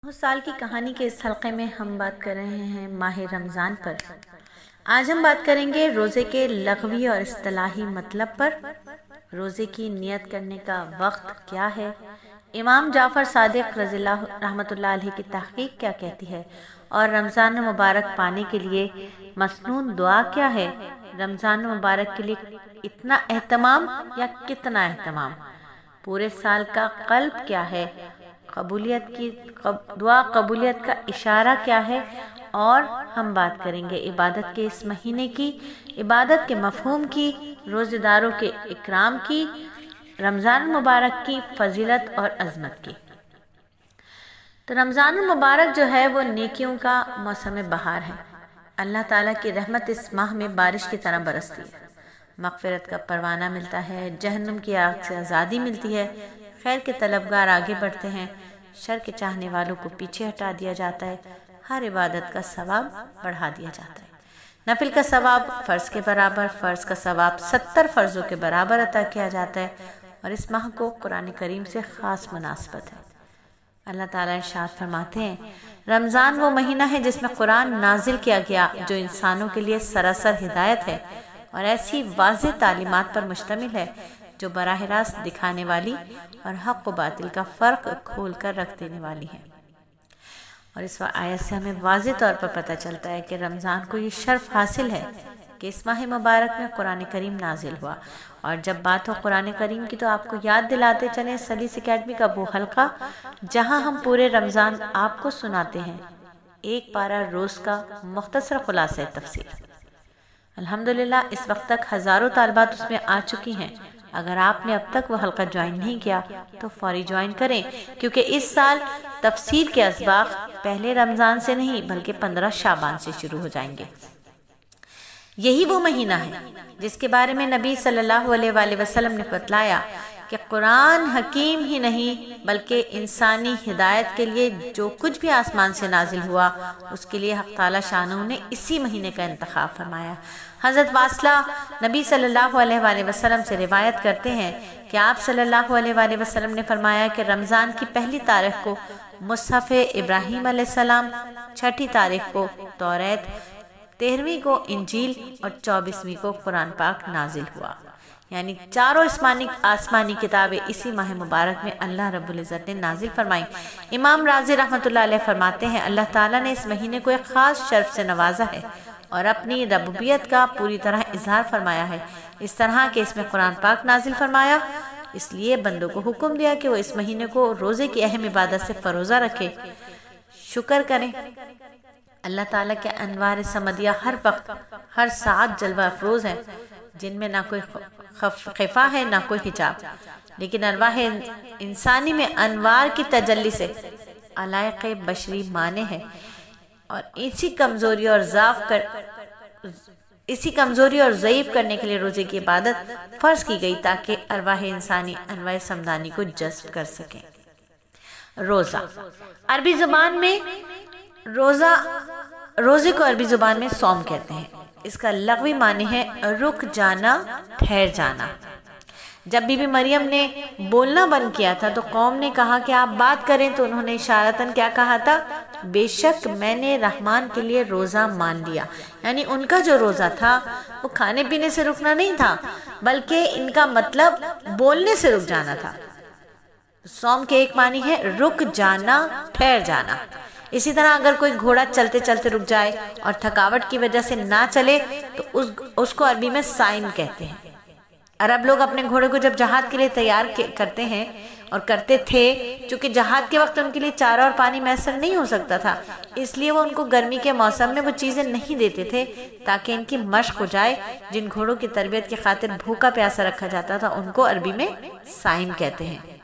بہت سال کی کہانی کے اس حلقے میں ہم بات کر رہے ہیں ماہ رمضان پر۔ آج ہم بات کریں گے روزے کے لغوی اور اصطلاحی مطلب پر۔ روزے کی نیت کرنے کا وقت کیا ہے؟ امام جعفر صادق رضی اللہ رحمۃ اللہ علیہ کی تحقیق کیا کہتی ہے؟ اور رمضان مبارک پانے کے لیے مسنون دعا کیا ہے؟ رمضان مبارک کے لیے اتنا اہتمام یا کتنا اہتمام؟ پورے سال کا قلب کیا ہے؟ دعا قبولیت کا اشارہ کیا ہے؟ اور ہم بات کریں گے عبادت کے اس مہینے کی، عبادت کے مفہوم کی، روزہ داروں کے اکرام کی، رمضان مبارک کی فضیلت اور عظمت کی۔ تو رمضان المبارک جو ہے وہ نیکیوں کا موسم بہار ہے۔ اللہ تعالیٰ کی رحمت اس ماہ میں بارش کی طرح برستی ہے، مغفرت کا پروانہ ملتا ہے، جہنم کی آگ سے آزادی ملتی ہے، خیر کے طلبگار آگے بڑھتے ہیں، شر کے چاہنے والوں کو پیچھے ہٹا دیا جاتا ہے، ہر عبادت کا ثواب بڑھا دیا جاتا ہے، نفل کا ثواب فرض کے برابر، فرض کا ثواب 70 فرضوں کے برابر عطا کیا جاتا ہے، اور اس ماہ کو قرآن کریم سے خاص مناسبت ہے۔ اللہ تعالیٰ ارشاد فرماتے ہیں، رمضان وہ مہینہ ہے جس میں قرآن نازل کیا گیا جو انسانوں کے لیے سراسر ہدایت ہے اور ایسی واضح تعلیمات پر مشتمل ہے جو براہ راست دکھانے والی اور حق و باطل کا فرق کھول کر رکھ دینے والی ہے۔ اور اس آیت سے ہمیں واضح طور پر پتہ چلتا ہے کہ رمضان کو یہ شرف حاصل ہے کہ اس ماہ مبارک میں قرآن کریم نازل ہوا۔ اور جب بات ہو قرآن کریم کی تو آپ کو یاد دلاتے چلیں سلیس اکیڈمی کا وہ حلقہ جہاں ہم پورے رمضان آپ کو سناتے ہیں ایک پارہ روز کا مختصر خلاصہ تفسیر۔ الحمدللہ اس وقت تک ہزاروں طالبات اس میں آ چکی ہیں۔ اگر آپ نے اب تک وہ حلقہ جوائن نہیں کیا تو فوری جوائن کریں، کیونکہ اس سال تفسیر کے اسباق پہلے رمضان سے نہیں بلکہ 15 شعبان سے شروع ہو جائیں گے۔ یہی وہ مہینہ ہے جس کے بارے میں نبی صلی اللہ علیہ وآلہ وسلم نے بتلایا کہ قرآن حکیم ہی نہیں بلکہ انسانی ہدایت کے لیے جو کچھ بھی آسمان سے نازل ہوا اس کے لیے حق تعالی شانہ نے اسی مہینے کا انتخاب فرمایا۔ حضرت واصلہ نبی صلی اللہ علیہ وآلہ وسلم سے روایت کرتے ہیں کہ آپ صلی اللہ علیہ وآلہ وسلم نے فرمایا کہ رمضان کی پہلی تاریخ کو مصحف ابراہیم علیہ السلام، چھٹی تاریخ کو توریت، 13ویں کو انجیل اور 24ویں کو قرآن پاک نازل ہوا، یعنی چاروں آسمانی کتابیں اسی ماہ مبارک میں اللہ رب العزت نے نازل فرمائی۔ امام رازی رحمۃ اللہ علیہ فرماتے ہیں اللہ تعالیٰ نے اس مہینے کو ایک خاص شرف سے نوازا ہے اور اپنی ربوبیت کا پوری طرح اظہار فرمایا ہے، اس طرح کہ اس میں قرآن پاک نازل فرمایا۔ اس لیے بندوں کو حکم دیا کہ وہ اس مہینے کو روزے کی اہم عبادت سے فروزہ رکھے، شکر کریں۔ اللہ تعالیٰ کے انوار سمدیہ ہر وقت ہر ساعت جلوہ افروز ہیں، جن میں نہ کوئی خفا ہے نہ کوئی حجاب، لیکن ارواح انسانی میں انوار کی تجلی سے علائق بشری مانے ہے، اور اسی کمزوری اور ضعیف کرنے کے لیے روزے کی عبادت فرض کی گئی تاکہ ارواح انسانی انواع سمدانی کو جذب کر سکیں۔ روزہ عربی زبان میں روزے کو عربی زبان میں صوم کہتے ہیں۔ اس کا لغوی معنی ہے رک جانا، ٹھہر جانا۔ جب بی بی مریم نے بولنا بند کیا تھا تو قوم نے کہا کہ آپ بات کریں، تو انہوں نے اشارتاً کیا کہا تھا؟ بے شک میں نے رحمان کے لیے روزہ مان لیا، یعنی ان کا جو روزہ تھا وہ کھانے پینے سے رکنا نہیں تھا بلکہ ان کا مطلب بولنے سے رک جانا تھا۔ صوم کے ایک معنی ہے رک جانا، ٹھہر جانا۔ اسی طرح اگر کوئی گھوڑا چلتے چلتے رک جائے اور تھکاوٹ کی وجہ سے نہ چلے تو اس کو عربی میں سائم کہتے ہیں۔ عرب لوگ اپنے گھوڑے کو جب جہاد کے لیے تیار کرتے ہیں اور کرتے تھے، چونکہ جہاد کے وقت ان کے لیے چارہ اور پانی میسر نہیں ہو سکتا تھا، اس لیے وہ ان کو گرمی کے موسم میں وہ چیزیں نہیں دیتے تھے تاکہ ان کی مشق ہو جائے۔ جن گھوڑوں کی تربیت کی خاطر بھوکا پیاسا رکھا جاتا تھا ان کو عربی میں سائم کہتے ہیں۔